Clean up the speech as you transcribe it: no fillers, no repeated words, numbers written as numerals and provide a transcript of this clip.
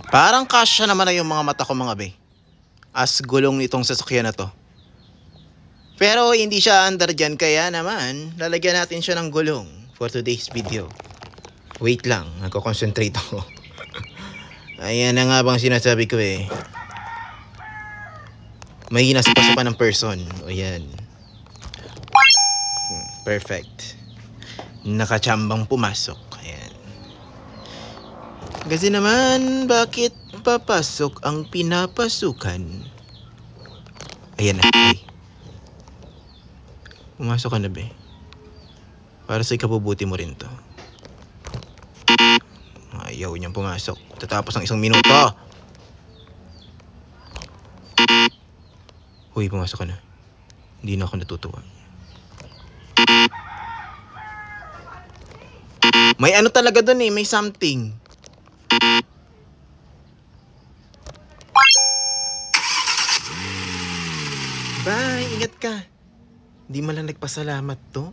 Parang kasya naman na yung mga mata ko mga be. As gulong nitong sasakyan na to. Pero hindi siya under dyan, kaya naman lalagyan natin siya ng gulong for today's video. Wait lang, nagko-concentrate ako. Ayan na nga bang sinasabi ko eh. May nasipasukan ng person. O yan. Perfect. Nakachambang pumasok. Ayan. Kasi naman, bakit papasok ang pinapasukan? Ayan na. Ay. Pumasok ka na be. Para sa ikabubuti mo rin to. Ayaw niyang pumasok. Tatapos ng 1 minuto. Huy, pumasok ka na. Hindi na ako natutuwa. May ano talaga dun eh. May something. Bye! Ingat ka. Hindi man lang nagpasalamat to.